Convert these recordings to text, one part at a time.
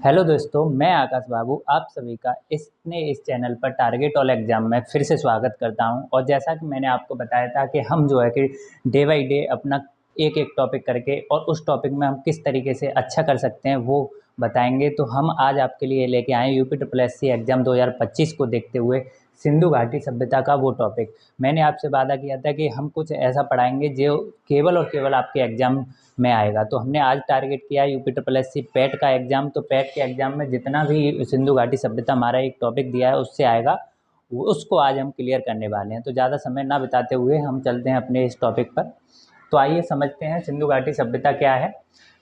Hello दोस्तों, मैं आकाश बाबू आप सभी का इस चैनल पर टारगेट ऑल एग्ज़ाम में फिर से स्वागत करता हूं। और जैसा कि मैंने आपको बताया था कि हम जो है कि डे बाय डे अपना एक एक टॉपिक करके और उस टॉपिक में हम किस तरीके से अच्छा कर सकते हैं वो बताएंगे। तो हम आज आपके लिए लेके आए UP triple S C exam 2025 को देखते हुए सिंधु घाटी सभ्यता का वो टॉपिक। मैंने आपसे वादा किया था कि हम कुछ ऐसा पढ़ाएंगे जो केवल और केवल आपके एग्ज़ाम में आएगा। तो हमने आज टारगेट किया UP triple S C PET का एग्ज़ाम। तो पैट के एग्ज़ाम में जितना भी सिंधु घाटी सभ्यता हमारा एक टॉपिक दिया है उससे आएगा, वो उसको आज हम क्लियर करने वाले हैं। तो ज़्यादा समय ना बिताते हुए हम चलते हैं अपने इस टॉपिक पर। तो आइए समझते हैं सिंधु घाटी सभ्यता क्या है।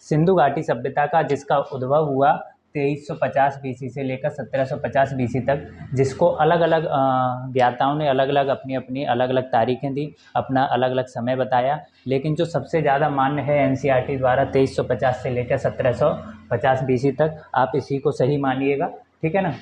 सिंधु घाटी सभ्यता का जिसका उद्भव हुआ 2350 बीसी से लेकर 1750 बीसी तक, जिसको अलग अलग ज्ञाताओं ने अलग अलग अपनी अपनी अलग अलग तारीखें दी, अपना अलग अलग समय बताया। लेकिन जो सबसे ज़्यादा मान्य है एनसीईआरटी द्वारा 2350 से लेकर 1750 बीसी तक, आप इसी को सही मानिएगा, ठीक है ना।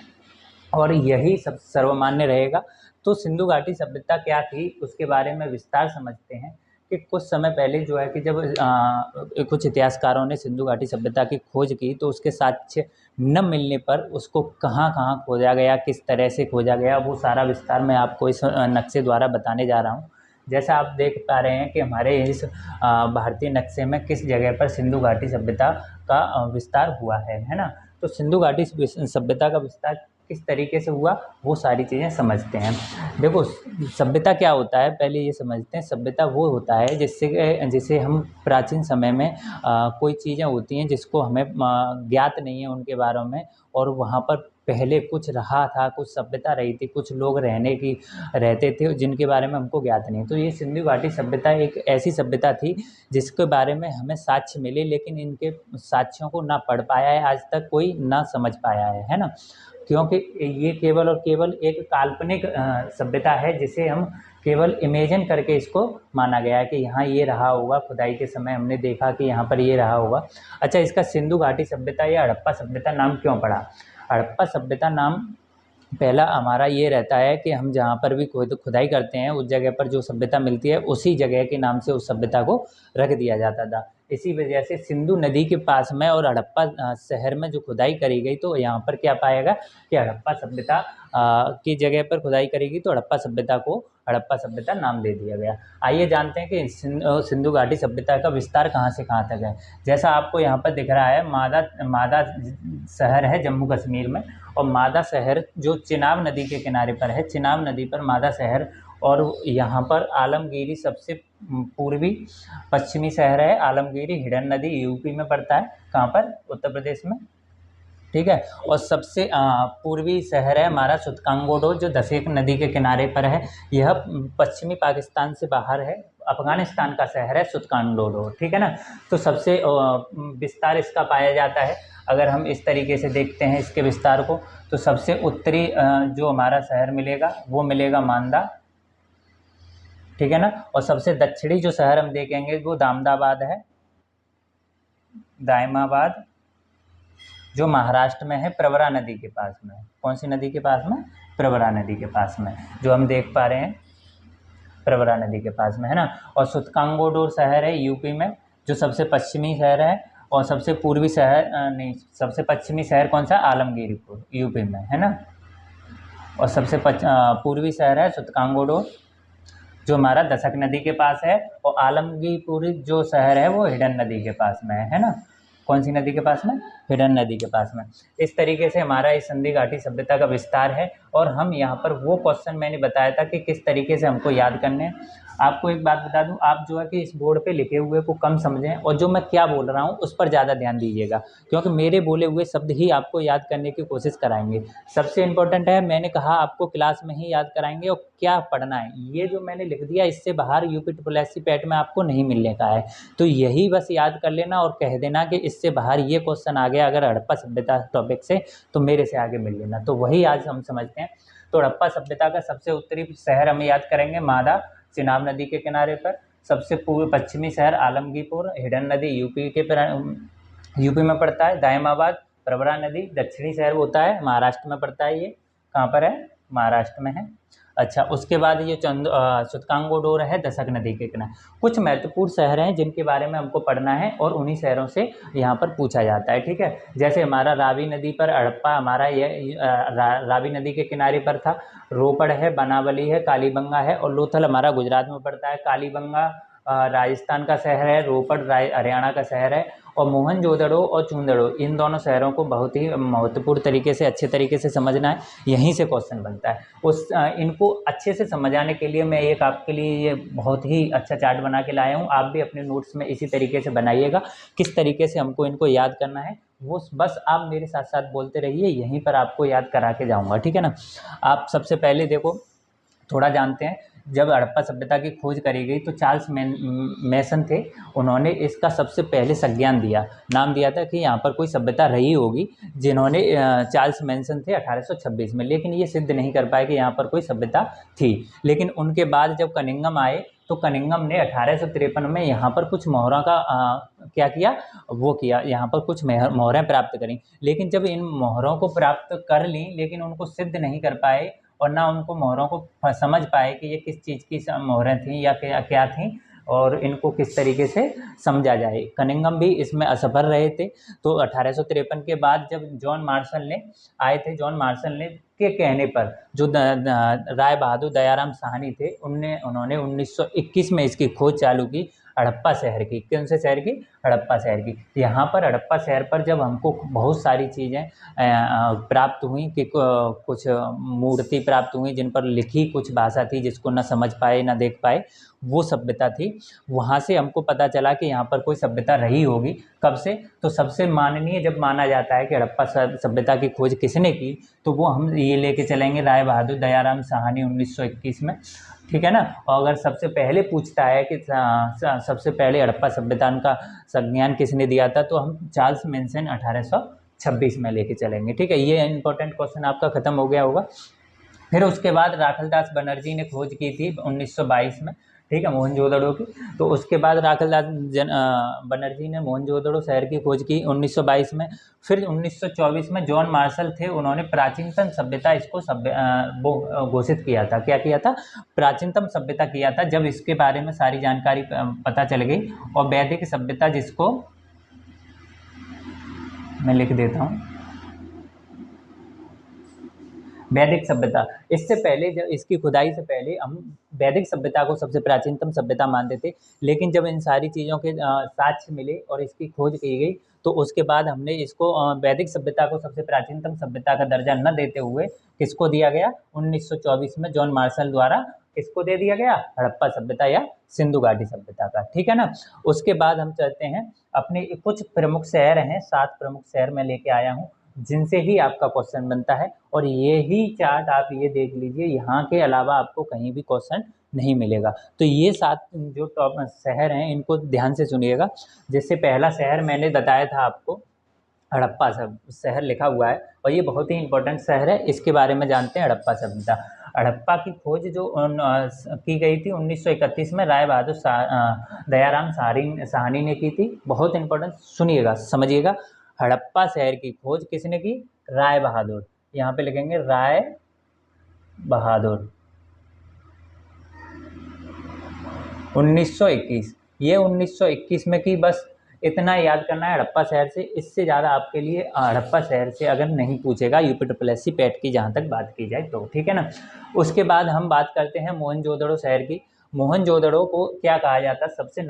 और यही सब सर्वमान्य रहेगा। तो सिंधु घाटी सभ्यता क्या थी उसके बारे में विस्तार समझते हैं कि कुछ समय पहले जो है कि जब कुछ इतिहासकारों ने सिंधु घाटी सभ्यता की खोज की तो उसके साक्ष्य न मिलने पर उसको कहाँ कहाँ खोजा गया, किस तरह से खोजा गया, वो सारा विस्तार मैं आपको इस नक्शे द्वारा बताने जा रहा हूँ। जैसा आप देख पा रहे हैं कि हमारे इस भारतीय नक्शे में किस जगह पर सिंधु घाटी सभ्यता का विस्तार हुआ है ना। तो सिंधु घाटी सभ्यता का विस्तार किस तरीके से हुआ वो सारी चीज़ें समझते हैं। देखो, सभ्यता क्या होता है पहले ये समझते हैं। सभ्यता वो होता है जिसे हम प्राचीन समय में कोई चीज़ें होती हैं जिसको हमें ज्ञात नहीं है उनके बारे में, और वहाँ पर पहले कुछ रहा था, कुछ सभ्यता रही थी, कुछ लोग रहते थे जिनके बारे में हमको ज्ञात नहीं। तो ये सिंधु घाटी सभ्यता एक ऐसी सभ्यता थी जिसके बारे में हमें साक्ष्य मिले, लेकिन इनके साक्ष्यों को ना पढ़ पाया है आज तक कोई, ना समझ पाया है ना। क्योंकि ये केवल और केवल एक काल्पनिक सभ्यता है जिसे हम केवल इमेजिन करके इसको माना गया है कि यहाँ ये रहा होगा, खुदाई के समय हमने देखा कि यहाँ पर ये रहा होगा। अच्छा, इसका सिंधु घाटी सभ्यता या हड़प्पा सभ्यता नाम क्यों पड़ा? हड़प्पा सभ्यता नाम पहला हमारा ये रहता है कि हम जहाँ पर भी खुदाई करते हैं उस जगह पर जो सभ्यता मिलती है उसी जगह के नाम से उस सभ्यता को रख दिया जाता था। इसी वजह से सिंधु नदी के पास में और हड़प्पा शहर में जो खुदाई करी गई तो यहाँ पर क्या पाएगा कि हड़प्पा सभ्यता की जगह पर खुदाई करेगी तो हड़प्पा सभ्यता को हड़प्पा सभ्यता नाम दे दिया गया। आइए जानते हैं कि सिंधु घाटी सभ्यता का विस्तार कहाँ से कहाँ तक है। जैसा आपको यहाँ पर दिख रहा है, मादा शहर है जम्मू कश्मीर में, और मादा शहर जो चिनाब नदी के किनारे पर है, चिनाब नदी पर मादा शहर। और यहाँ पर आलमगीरी सबसे पूर्वी पश्चिमी शहर है। आलमगीरी हिडन नदी यूपी में पड़ता है, कहाँ पर? उत्तर प्रदेश में, ठीक है। और सबसे पूर्वी शहर है हमारा सुतकांगोडो जो दसेक नदी के किनारे पर है। यह पश्चिमी पाकिस्तान से बाहर है, अफगानिस्तान का शहर है सुतकांगोडो, ठीक है ना। तो सबसे विस्तार इसका पाया जाता है। अगर हम इस तरीके से देखते हैं इसके विस्तार को, तो सबसे उत्तरी जो हमारा शहर मिलेगा वो मिलेगा मांदा, ठीक है ना। और सबसे दक्षिणी जो शहर हम देखेंगे वो दामदाबाद है, दायमाबाद, जो महाराष्ट्र में है, प्रवरा नदी के पास में। कौन सी नदी के पास में? प्रवरा नदी के पास में, जो हम देख पा रहे हैं प्रवरा नदी के पास में, है ना। और सुतकांगोडोर शहर है यूपी में, जो सबसे पश्चिमी शहर है। और सबसे पूर्वी शहर नहीं, सबसे पश्चिमी शहर कौन सा? आलमगीरपुर, यूपी में, है ना। और सबसे पूर्वी शहर है सुतकांगोडोर जो हमारा दसक नदी के पास है। और आलमगीरपुर जो शहर है वो हिडन नदी के पास में है ना। कौन सी नदी के पास में? हिडन नदी के पास में। इस तरीके से हमारा इस सिंधु घाटी सभ्यता का विस्तार है। और हम यहाँ पर वो क्वेश्चन मैंने बताया था कि किस तरीके से हमको याद करने हैं। आपको एक बात बता दूं, आप जो है कि इस बोर्ड पे लिखे हुए को कम समझें और जो मैं क्या बोल रहा हूँ उस पर ज़्यादा ध्यान दीजिएगा, क्योंकि मेरे बोले हुए शब्द ही आपको याद करने की कोशिश कराएंगे। सबसे इम्पोर्टेंट है, मैंने कहा आपको क्लास में ही याद कराएंगे और क्या पढ़ना है। ये जो मैंने लिख दिया इससे बाहर UP triple S C PET में आपको नहीं मिलने का है। तो यही बस याद कर लेना और कह देना कि इससे बाहर ये क्वेश्चन आ गया अगर हड़प्पा सभ्यता टॉपिक से, तो मेरे से आगे मिल लेना। तो वही आज हम समझते हैं। तो हड़प्पा सभ्यता का सबसे उत्तरी शहर हम याद करेंगे मादा, चिनाब नदी के किनारे पर। सबसे पूर्व पश्चिमी शहर आलमगीरपुर, हिडन नदी यूपी में पड़ता है। दायमाबाद, प्रवरा नदी। दक्षिणी शहर होता है महाराष्ट्र में पड़ता है। ये कहाँ पर है? महाराष्ट्र में है। अच्छा, उसके बाद ये सुतकांगोडोर है दशक नदी के किनारे। कुछ महत्वपूर्ण शहर हैं जिनके बारे में हमको पढ़ना है और उन्हीं शहरों से यहाँ पर पूछा जाता है, ठीक है। जैसे हमारा रावी नदी पर हड़प्पा, हमारा ये रावी नदी के किनारे पर था। रोपड़ है, बनावली है, कालीबंगा है और लोथल हमारा गुजरात में पड़ता है। कालीबंगा राजस्थान का शहर है, रोपड़ हरियाणा का शहर है और मोहनजोदड़ो और चूंदड़ो इन दोनों शहरों को बहुत ही महत्वपूर्ण तरीके से, अच्छे तरीके से समझना है। यहीं से क्वेश्चन बनता है। इनको अच्छे से समझाने के लिए मैं एक आपके लिए ये बहुत ही अच्छा चार्ट बना के लाया हूँ। आप भी अपने नोट्स में इसी तरीके से बनाइएगा। किस तरीके से हमको इनको याद करना है वो बस आप मेरे साथ साथ बोलते रहिए, यहीं पर आपको याद करा के जाऊँगा, ठीक है ना। आप सबसे पहले देखो, थोड़ा जानते हैं, जब हड़प्पा सभ्यता की खोज करी गई तो चार्ल्स मैसन थे। उन्होंने इसका सबसे पहले संज्ञान दिया, नाम दिया था कि यहाँ पर कोई सभ्यता रही होगी, जिन्होंने चार्ल्स मैसन थे 1826 में। लेकिन ये सिद्ध नहीं कर पाए कि यहाँ पर कोई सभ्यता थी। लेकिन उनके बाद जब कनिंघम आए तो कनिंघम ने 1853 में यहाँ पर कुछ मोहरों का क्या किया, वो किया, यहाँ पर कुछ मोहरें प्राप्त करी। लेकिन जब इन मोहरों को प्राप्त कर ली लेकिन उनको सिद्ध नहीं कर पाए और ना उनको मोहरों को समझ पाए कि ये किस चीज़ की मोहरें थीं या क्या थीं और इनको किस तरीके से समझा जाए। कनिंघम भी इसमें असफल रहे थे। तो 1853 के बाद जब जॉन मार्शल ने आए थे, जॉन मार्शल ने के कहने पर जो राय बहादुर दयाराम साहनी थे, उन्होंने 1921 में इसकी खोज चालू की, हड़प्पा शहर की। कौन से शहर की? हड़प्पा शहर की। यहाँ पर हड़प्पा शहर पर जब हमको बहुत सारी चीज़ें प्राप्त हुई कि कुछ मूर्ति प्राप्त हुई जिन पर लिखी कुछ भाषा थी जिसको ना समझ पाए ना देख पाए, वो सभ्यता थी। वहाँ से हमको पता चला कि यहाँ पर कोई सभ्यता रही होगी। कब से? तो सबसे माननीय जब माना जाता है कि हड़प्पा सभ्यता की खोज किसने की, तो वो हम ये लेके चलेंगे राय बहादुर दयाराम साहनी 1921 में, ठीक है ना। और अगर सबसे पहले पूछता है कि सबसे पहले हड़प्पा सभ्यता का संज्ञान किसने दिया था, तो हम चार्ल्स मैसन 1826 में लेके चलेंगे, ठीक है। ये इंपॉर्टेंट क्वेश्चन आपका खत्म हो गया होगा। फिर उसके बाद राखलदास बनर्जी ने खोज की थी 1922 में, ठीक है, मोहनजोदड़ो की। तो उसके बाद राखलदास बनर्जी ने मोहनजोदड़ो शहर की खोज की 1922 में। फिर 1924 में जॉन मार्शल थे, उन्होंने प्राचीनतम सभ्यता इसको घोषित किया था। क्या किया था? प्राचीनतम सभ्यता किया था। जब इसके बारे में सारी जानकारी पता चल गई और वैदिक सभ्यता, जिसको मैं लिख देता हूँ, वैदिक सभ्यता। इससे पहले जब इसकी खुदाई से पहले हम वैदिक सभ्यता को सबसे प्राचीनतम सभ्यता मानते थे। लेकिन जब इन सारी चीज़ों के साक्ष्य मिले और इसकी खोज की गई तो उसके बाद हमने इसको वैदिक सभ्यता को सबसे प्राचीनतम सभ्यता का दर्जा न देते हुए किसको दिया गया? 1924 में जॉन मार्शल द्वारा किसको दे दिया गया? हड़प्पा सभ्यता या सिंधु घाटी सभ्यता का, ठीक है ना। उसके बाद हम चलते हैं अपने कुछ प्रमुख शहर हैं, 7 प्रमुख शहर मैं लेके आया हूँ जिनसे ही आपका क्वेश्चन बनता है। और यही चार्ट आप ये देख लीजिए, यहाँ के अलावा आपको कहीं भी क्वेश्चन नहीं मिलेगा। तो ये 7 जो टॉप शहर हैं इनको ध्यान से सुनिएगा। जैसे पहला शहर मैंने बताया था आपको, हड़प्पा शहर लिखा हुआ है और ये बहुत ही इंपॉर्टेंट शहर है। इसके बारे में जानते हैं, हड़प्पा सभ्यता। हड़प्पा की खोज जो की गई थी 1931 में राय बहादुर दयाराम साहनी ने की थी। बहुत इंपॉर्टेंट, सुनिएगा, समझिएगा। हड़प्पा शहर की खोज किसने की? राय बहादुर। यहाँ पे लिखेंगे राय बहादुर 1921। ये 1921 में की, बस इतना याद करना है हड़प्पा शहर से। इससे ज़्यादा आपके लिए हड़प्पा शहर से अगर नहीं पूछेगा UPSSC पैट की जहाँ तक बात की जाए तो, ठीक है ना। उसके बाद हम बात करते हैं मोहनजोदड़ो शहर की। मोहनजोदड़ो को क्या कहा जाता है? सबसे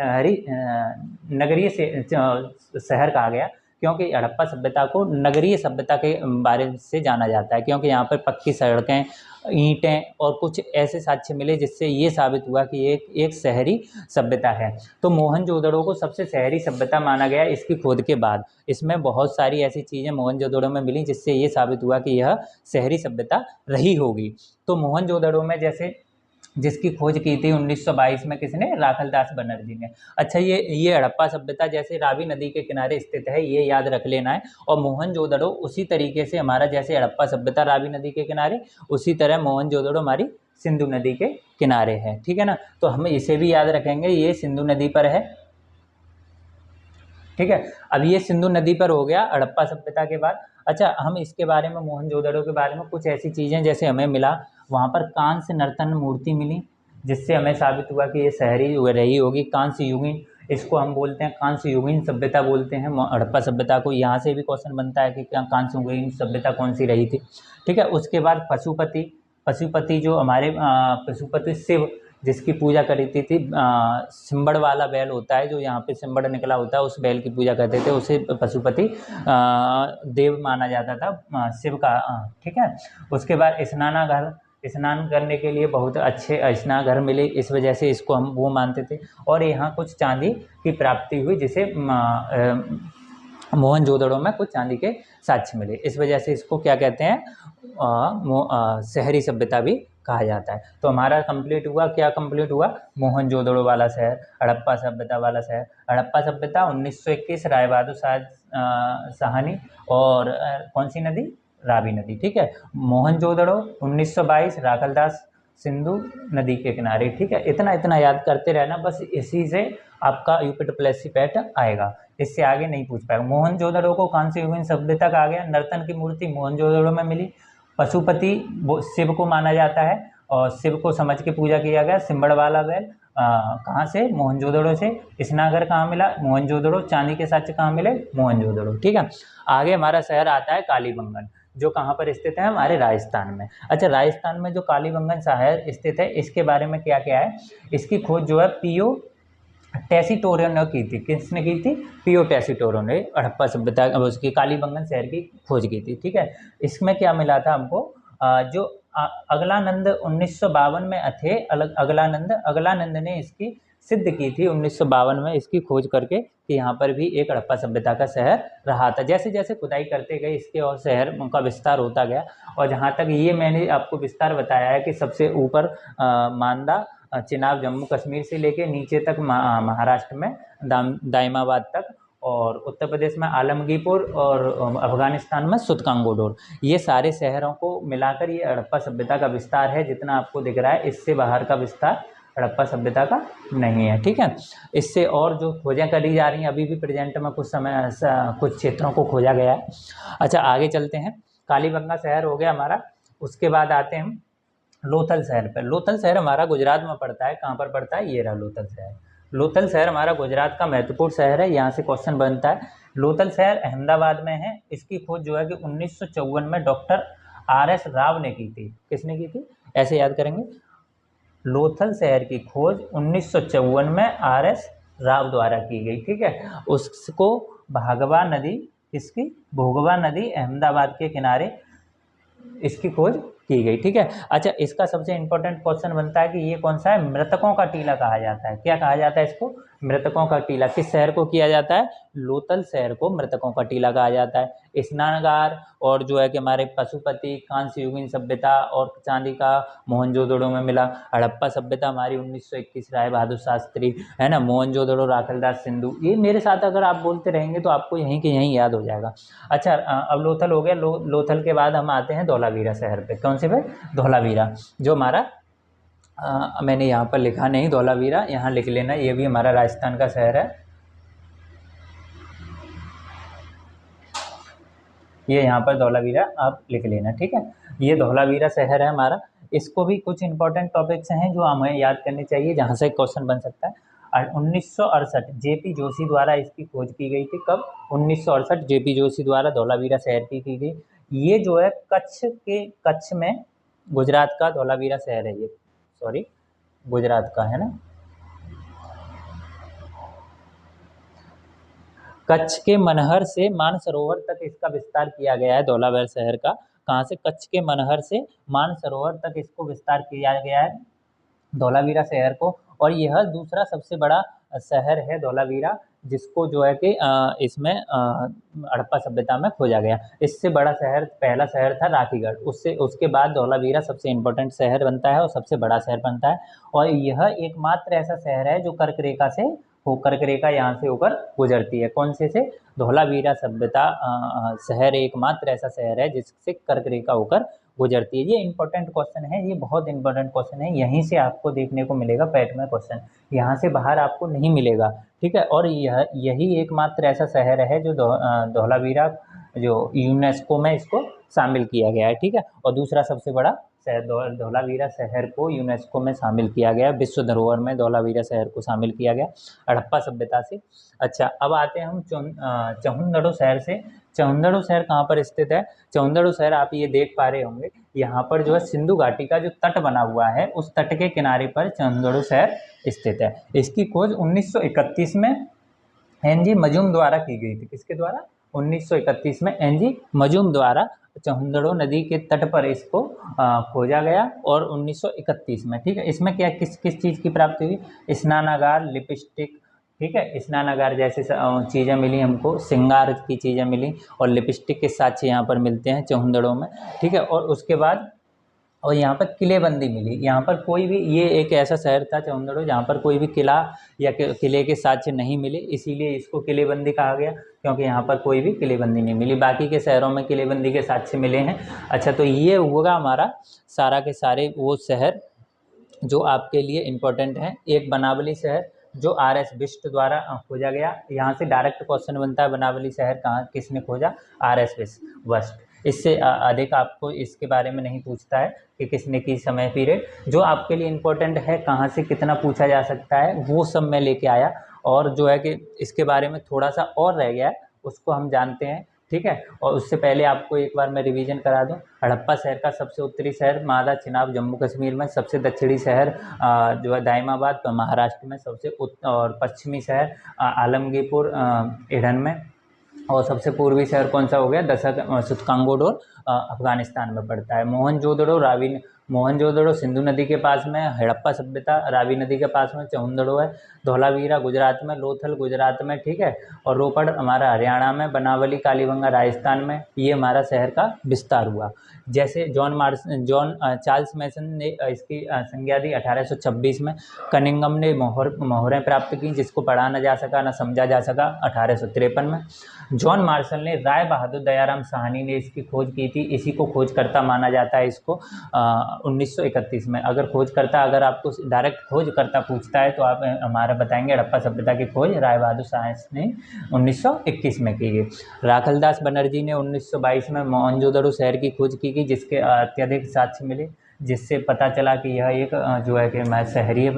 नगरीय शहर कहा गया, क्योंकि हड़प्पा सभ्यता को नगरीय सभ्यता के बारे से जाना जाता है, क्योंकि यहाँ पर पक्की सड़कें, ईंटें और कुछ ऐसे साक्ष्य मिले जिससे ये साबित हुआ कि एक शहरी सभ्यता है। तो मोहनजोदड़ो को सबसे शहरी सभ्यता माना गया इसकी खोज के बाद। इसमें बहुत सारी ऐसी चीज़ें मोहनजोदड़ो में मिली जिससे ये साबित हुआ कि यह शहरी सभ्यता रही होगी। तो मोहनजोदड़ो में जैसे जिसकी खोज की थी 1922 में, किसने? राखलदास बनर्जी ने। अच्छा, ये हड़प्पा सभ्यता जैसे रावी नदी के किनारे स्थित है, ये याद रख लेना है। और मोहनजोदड़ो उसी तरीके से हमारा, जैसे हड़प्पा सभ्यता रावी नदी के किनारे, उसी तरह मोहनजोदड़ो हमारी सिंधु नदी के किनारे है, ठीक है ना। तो हम इसे भी याद रखेंगे, ये सिंधु नदी पर है, ठीक है। अब ये सिंधु नदी पर हो गया हड़प्पा सभ्यता के बाद। अच्छा, हम इसके बारे में मोहनजोदड़ो के बारे में कुछ ऐसी चीज़ें जैसे हमें मिला, वहाँ पर कांस्य नर्तन मूर्ति मिली, जिससे हमें साबित हुआ कि ये शहरी रही होगी। कांस्य युगीन, इसको हम बोलते हैं कांस्य युगीन सभ्यता बोलते हैं हड़प्पा सभ्यता को। यहाँ से भी क्वेश्चन बनता है कि क्या कांस्य युगीन सभ्यता कौन सी रही थी। ठीक है, उसके बाद पशुपति। पशुपति जो हमारे पशुपति शिव जिसकी पूजा करी थी सिंबड़ वाला बैल होता है, जो यहाँ पे सिंबड़ निकला होता है, उस बैल की पूजा करते थे, उसे पशुपति देव माना जाता था शिव का। ठीक है, उसके बाद स्नानागार, स्नान करने के लिए बहुत अच्छे स्नानघर मिले, इस वजह से इसको हम वो मानते थे। और यहाँ कुछ चांदी की प्राप्ति हुई, जिसे मोहनजोदड़ो में कुछ चांदी के साक्ष्य मिले, इस वजह से इसको क्या कहते हैं, शहरी सभ्यता भी कहा जाता है। तो हमारा कंप्लीट हुआ, क्या कंप्लीट हुआ, मोहनजोदड़ो वाला शहर, हड़प्पा सभ्यता वाला शहर। हड़प्पा सभ्यता 1921 राय बहादुर साहनी और कौन सी नदी, रावी नदी। ठीक है, मोहनजोदड़ो 1922 राखलदास सिंधु नदी के किनारे। ठीक है, इतना इतना याद करते रहना, बस इसी से आपका यूपी पैट आएगा, इससे आगे नहीं पूछ पाएगा। मोहनजोदड़ो को कांस्य युगीन सभ्यता कहा गया। नर्तन की मूर्ति मोहनजोदड़ो में मिली। पशुपति वो शिव को माना जाता है और शिव को समझ के पूजा किया गया। सिंबड़ वाला बैल कहाँ से, मोहनजोदड़ो से। स्नानघर कहाँ मिला, मोहनजोदड़ो। चांदी के साक्ष्य कहाँ मिले, मोहनजोदड़ो। ठीक है, आगे हमारा शहर आता है कालीबंगन, जो कहाँ पर स्थित है, हमारे राजस्थान में। अच्छा, राजस्थान में जो कालीबंगन शहर स्थित है, इसके बारे में क्या क्या है, इसकी खोज जो है पीओ टेसीटोरो ने की थी। किसने की थी, पीओ टेसीटोरो ने हड़प्पा सभ्यता उसकी कालीबंगन शहर की खोज की थी। ठीक है, इसमें क्या मिला था हमको, जो अगलानंद 1952 में थे, अगलानंद ने इसकी सिद्ध की थी 1952 में, इसकी खोज करके कि यहाँ पर भी एक हड़प्पा सभ्यता का शहर रहा था। जैसे जैसे खुदाई करते गए, इसके और शहर उनका विस्तार होता गया। और जहाँ तक ये मैंने आपको विस्तार बताया है कि सबसे ऊपर मांदा चिनाब जम्मू कश्मीर से लेके नीचे तक महाराष्ट्र में दाइमाबाद तक, और उत्तर प्रदेश में आलमगीरपुर, और अफगानिस्तान में सुतकांगोडोर, ये सारे शहरों को मिलाकर ये हड़प्पा सभ्यता का विस्तार है। जितना आपको दिख रहा है, इससे बाहर का विस्तार हड़प्पा सभ्यता का नहीं है। ठीक है, इससे और जो खोजें करी जा रही हैं, अभी भी प्रेजेंट में कुछ समय कुछ क्षेत्रों को खोजा गया है। अच्छा, आगे चलते हैं। कालीबंगा शहर हो गया हमारा। उसके बाद आते हैं हम लोथल शहर पर। लोथल शहर हमारा गुजरात में पड़ता है। कहाँ पर पड़ता है, ये रहा लोथल शहर। लोथल शहर हमारा गुजरात का महत्वपूर्ण शहर है, यहाँ से क्वेश्चन बनता है। लोथल शहर अहमदाबाद में है। इसकी खोज जो है कि 1954 में डॉक्टर RS राव ने की थी। किसने की थी, ऐसे याद करेंगे। लोथल शहर की खोज 1954 में RS राव द्वारा की गई। ठीक है, उसको भागवा नदी, इसकी भोगवा नदी अहमदाबाद के किनारे इसकी खोज की गई। ठीक है, अच्छा, इसका सबसे इंपॉर्टेंट क्वेश्चन बनता है कि ये कौन सा है, मृतकों का टीला कहा जाता है। क्या कहा जाता है इसको, मृतकों का टीला। किस शहर को किया जाता है, लोथल शहर को मृतकों का टीला कहा जाता है। स्नानगार और जो है कि हमारे पशुपति, कांस्य युगीन सभ्यता और चांदी का मोहनजोदड़ो में मिला। हड़प्पा सभ्यता हमारी 1921 राय बहादुर शास्त्री, है ना। मोहनजोदड़ो राखलदास सिंधु, ये मेरे साथ अगर आप बोलते रहेंगे तो आपको यहीं के यहीं याद हो जाएगा। अच्छा, अब लोथल हो गया। लोथल के बाद हम आते हैं धौलावीरा शहर पे। कौन से पे, धौलावीरा, जो हमारा मैंने यहाँ पर लिखा नहीं धौलावीरा, यहाँ लिख लेना, ये भी हमारा राजस्थान का शहर है। ये यहाँ पर धौलावीरा आप लिख लेना। ठीक है, ये धौलावीरा शहर है हमारा। इसको भी कुछ इंपॉर्टेंट टॉपिक्स हैं जो हमें याद करने चाहिए, जहाँ से क्वेश्चन बन सकता है। 1968 JP जोशी द्वारा इसकी खोज की गई थी। कब, 1968 JP जोशी द्वारा धौलावीरा शहर की गई। ये जो है कच्छ में, गुजरात का धौलावीरा शहर है ये, सॉरी गुजरात का है ना। कच्छ के मनहर से मानसरोवर तक इसका विस्तार किया गया है धौलावीरा शहर का। कहाँ से, कच्छ के मनहर से मानसरोवर तक इसको विस्तार किया गया है धौलावीरा शहर को। और यह दूसरा सबसे बड़ा शहर है धौलावीरा, जिसको जो है कि इसमें हड़प्पा सभ्यता में खोजा गया। इससे बड़ा शहर, पहला शहर था राखीगढ़, उसके बाद धौलावीरा सबसे इम्पोर्टेंट शहर बनता है और सबसे बड़ा शहर बनता है। और यह एकमात्र ऐसा शहर है जो कर्क रेखा से कर्क रेखा यहाँ से होकर गुजरती है। कौन से धौलावीरा सभ्यता शहर एकमात्र ऐसा शहर है जिससे कर्क रेखा होकर गुजरती है। ये इंपॉर्टेंट क्वेश्चन है, ये बहुत इंपॉर्टेंट क्वेश्चन है, यहीं से आपको देखने को मिलेगा पैट में क्वेश्चन, यहाँ से बाहर आपको नहीं मिलेगा, ठीक है। और यही एकमात्र ऐसा शहर है जो धौलावीरा जो यूनेस्को में इसको शामिल किया गया है, ठीक है। और दूसरा सबसे बड़ा शहर धौलावीरा शहर को यूनेस्को में शामिल किया गया, विश्व धरोहर में धौलावीरा शहर को शामिल किया गया हड़प्पा सभ्यता से। अच्छा, अब आते हैं हम चहुंदड़ो शहर से। चहुंदड़ो शहर कहाँ पर स्थित है? चहुंदड़ो शहर आप ये देख पा रहे होंगे, यहाँ पर जो है सिंधु घाटी का जो तट बना हुआ है उस तट के किनारे पर चहुंदड़ो शहर स्थित है। इसकी खोज 1931 में एनजी मजूम द्वारा की गई थी। किसके द्वारा? 1931 में एनजी मजूम द्वारा चहुंदड़ो नदी के तट पर इसको खोजा गया और 1931 में, ठीक है। इसमें क्या किस किस चीज़ की प्राप्ति हुई? स्नानागार, लिपस्टिक, ठीक है, स्नानागार जैसे चीज़ें मिली हमको, श्रृंगार की चीज़ें मिली और लिपस्टिक के साक्ष्य यहाँ पर मिलते हैं चहुंदड़ो में, ठीक है। और उसके बाद और यहाँ पर किलेबंदी मिली। यहाँ पर कोई भी, ये एक ऐसा शहर था चहुंदड़ो जहाँ पर कोई भी किला या किले के साक्ष्य नहीं मिले, इसीलिए इसको किलेबंदी कहा गया, क्योंकि यहाँ पर कोई भी किलेबंदी नहीं मिली। बाकी के शहरों में किलेबंदी के साक्ष्य मिले हैं। अच्छा, तो ये होगा हमारा सारा के सारे वो शहर जो आपके लिए इम्पोर्टेंट हैं। एक बनावली शहर जो RS बिष्ट द्वारा खोजा गया। यहाँ से डायरेक्ट क्वेश्चन बनता है, बनावली शहर कहाँ किसने खोजा? RS बिष्ट। इससे अधिक आपको इसके बारे में नहीं पूछता है कि किसने की समय पीरियड। जो आपके लिए इम्पोर्टेंट है, कहाँ से कितना पूछा जा सकता है, वो सब मैं लेके आया। और जो है कि इसके बारे में थोड़ा सा और रह गया है, उसको हम जानते हैं, ठीक है। और उससे पहले आपको एक बार मैं रिवीजन करा दूं। हड़प्पा शहर का सबसे उत्तरी शहर मादा चिनाब जम्मू कश्मीर में, सबसे दक्षिणी शहर जो है दाइमाबाद महाराष्ट्र में, सबसे और पश्चिमी शहर आलमगीरपुर ईडन में, और सबसे पूर्वी शहर कौन सा हो गया? दशक सुतकांगोडोर अफगानिस्तान में पड़ता है। मोहनजोदड़ो सिंधु नदी के पास में, हड़प्पा सभ्यता रावी नदी के पास में, चहुंदड़ो है, धौलावीरा गुजरात में, लोथल गुजरात में, ठीक है। और रोपड़ हमारा हरियाणा में, बनावली कालीबंगा राजस्थान में। ये हमारा शहर का विस्तार हुआ। जैसे जॉन चार्ल्स मैसन ने इसकी संज्ञा दी 1826 में। कनिंगम ने मोहरें प्राप्त की, जिसको पढ़ा न जा सका न समझा जा सका 1853 में। जॉन मार्शल ने, राय बहादुर दयाराम साहनी ने इसकी खोज की थी, इसी को खोजकर्ता माना जाता है इसको 1931 में। अगर आपको डायरेक्ट खोजकर्ता पूछता है तो आप हमारा बताएंगे हड़प्पा सभ्यता की खोज राय बहादुर साहनी ने 1921 में की गई। राखलदास बनर्जी ने 1922 में मोहनजोदड़ो शहर की खोज की गई, जिसके अत्यधिक साक्ष्य मिले, जिससे पता चला कि यह एक जो है कि शहरी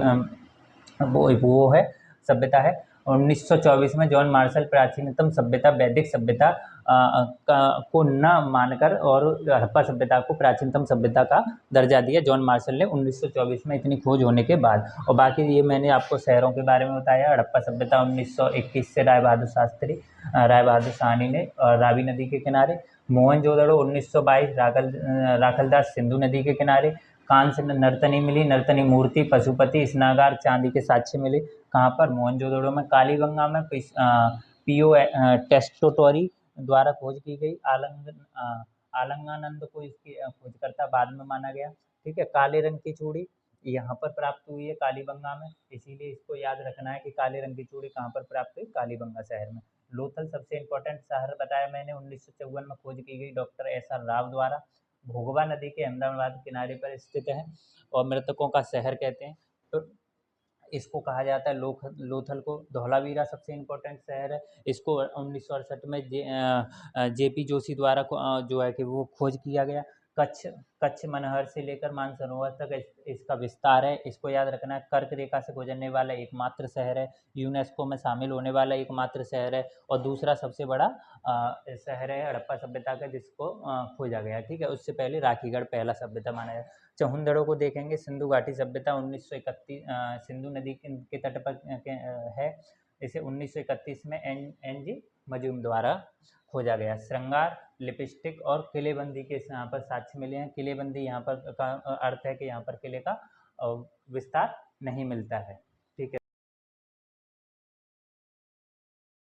वो है सभ्यता है। 1924 में जॉन मार्शल प्राचीनतम सभ्यता वैदिक सभ्यता को न मानकर और हड़प्पा सभ्यता को प्राचीनतम सभ्यता का दर्जा दिया जॉन मार्शल ने 1924 में, इतनी खोज होने के बाद। और बाकी ये मैंने आपको शहरों के बारे में बताया। हड़प्पा सभ्यता 1921 से राय बहादुर साहनी ने रावी नदी के किनारे। मोहनजोदड़ो 1922 राखलदास सिंधु नदी के किनारे। कांस्य नर्तनी मिली, नर्तनी मूर्ति, पशुपति, स्नागार, चांदी के साक्ष्य मिले। कहाँ पर? मोहनजोदड़ो में। कालीबंगा में पीओ टेस्टोटोरी द्वारा खोज की गई। आलंगानंद को इसकी खोजकर्ता बाद में माना गया, ठीक है। काले रंग की चूड़ी यहाँ पर प्राप्त हुई है कालीबंगा में, इसीलिए इसको याद रखना है कि काले रंग की चूड़ी कहाँ पर प्राप्त हुई? कालीबंगा शहर में। लोथल सबसे इम्पोर्टेंट शहर बताया मैंने, 1954 में खोज की गई डॉक्टर SR राव द्वारा। भोगवा नदी के अहमदाबाद किनारे पर स्थित है और मृतकों का शहर कहते हैं, तो इसको कहा जाता है लोथल को। धौलावीरा सबसे इम्पोर्टेंट शहर है, इसको 1968 में JP जोशी द्वारा जो है कि वो खोज किया गया। कच्छ मनहर से लेकर मानसरोवर तक इसका विस्तार है, इसको याद रखना है। कर्क रेखा से गुजरने वाला एकमात्र शहर है, यूनेस्को में शामिल होने वाला एकमात्र शहर है, और दूसरा सबसे बड़ा शहर है हड़प्पा सभ्यता का, जिसको खोजा गया, ठीक है। उससे पहले राखीगढ़ पहला सभ्यता माना जाता है। चहुंदड़ो को देखेंगे, सिंधु घाटी सभ्यता 1931 सिंधु नदी के तट पर है। इसे 1931 में NG मजूम द्वारा खोजा गया। श्रृंगार, लिपस्टिक और किलेबंदी के यहाँ पर साक्ष्य मिले हैं। किलेबंदी यहाँ पर का अर्थ है कि यहाँ पर किले का विस्तार नहीं मिलता है।